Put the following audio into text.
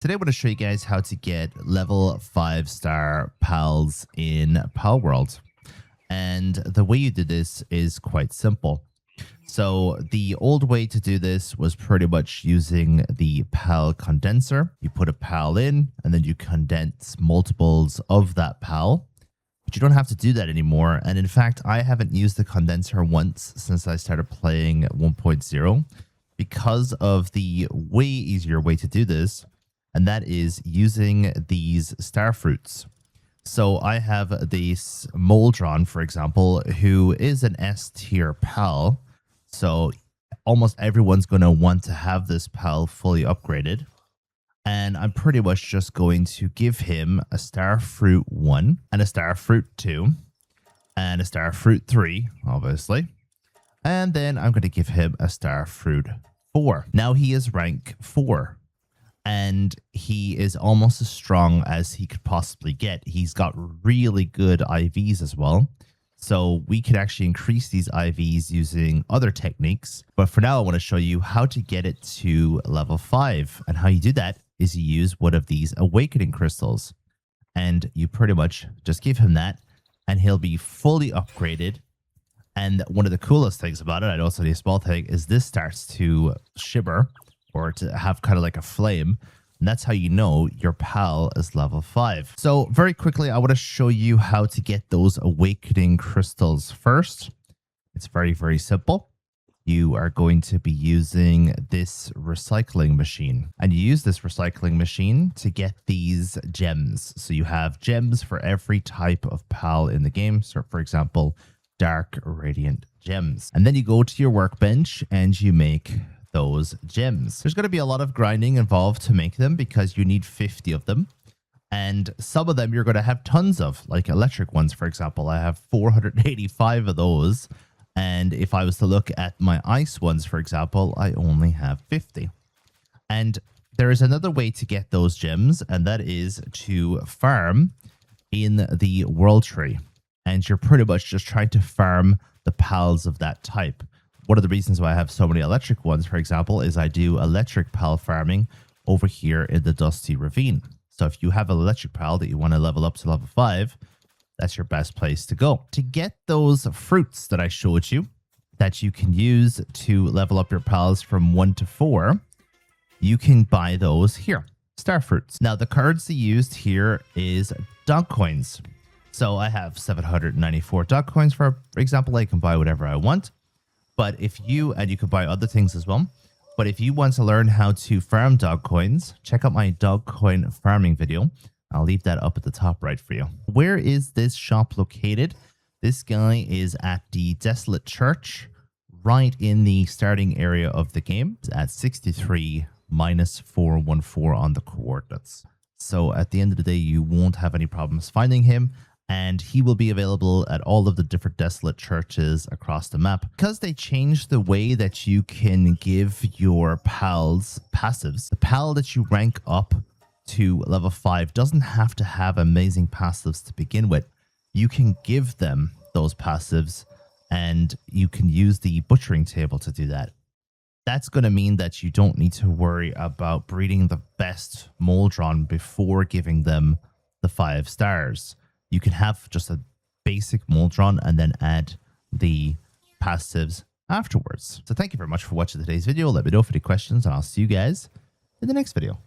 Today, I want to show you guys how to get level 5-star pals in Palworld. And the way you do this is quite simple. So the old way to do this was pretty much using the pal condenser. You put a pal in and then you condense multiples of that pal. But you don't have to do that anymore. And in fact, I haven't used the condenser once since I started playing 1.0 because of the way easier way to do this. And that is using these star fruits. So I have this Moldron, for example, who is an S tier pal. So almost everyone's going to want to have this pal fully upgraded. And I'm pretty much just going to give him a star fruit 1 and a star fruit 2 and a star fruit 3, obviously. And then I'm going to give him a star fruit 4. Now he is rank 4. And he is almost as strong as he could possibly get. He's got really good IVs as well. So we could actually increase these IVs using other techniques. But for now, I want to show you how to get it to level 5. And how you do that is you use one of these awakening crystals. And you pretty much just give him that and he'll be fully upgraded. And one of the coolest things about it, I know it's only a small thing, is this starts to shimmer, or to have kind of like a flame. And that's how you know your pal is level 5. So very quickly, I want to show you how to get those awakening crystals first. It's very, very simple. You are going to be using this recycling machine. And you use this recycling machine to get these gems. So you have gems for every type of pal in the game. So for example, dark radiant gems. And then you go to your workbench and you make those gems. There's going to be a lot of grinding involved to make them because you need 50 of them. And some of them you're going to have tons of, like electric ones, for example. I have 485 of those. And if I was to look at my ice ones, for example, I only have 50. And there is another way to get those gems, and that is to farm in the world tree. And you're pretty much just trying to farm the pals of that type. One of the reasons why I have so many electric ones, for example, is I do electric pal farming over here in the Dusty Ravine. So if you have an electric pal that you want to level up to level 5, that's your best place to go. To get those fruits that I showed you that you can use to level up your pals from 1 to 4, you can buy those here, star fruits. Now the currency used here is dog coins. So I have 794 dog coins, for example. I can buy whatever I want. But if you, and you could buy other things as well, but if you want to learn how to farm dog coins, check out my dog coin farming video. I'll leave that up at the top right for you. Where is this shop located? This guy is at the Desolate Church, right in the starting area of the game. It's at 63 minus 414 on the coordinates. So at the end of the day, you won't have any problems finding him. And he will be available at all of the different desolate churches across the map. Because they changed the way that you can give your pals passives, the pal that you rank up to level 5 doesn't have to have amazing passives to begin with. You can give them those passives and you can use the butchering table to do that. That's going to mean that you don't need to worry about breeding the best Moldron before giving them the 5 stars. You can have just a basic Moldron and then add the passives afterwards. So thank you very much for watching today's video. Let me know if any questions, and I'll see you guys in the next video.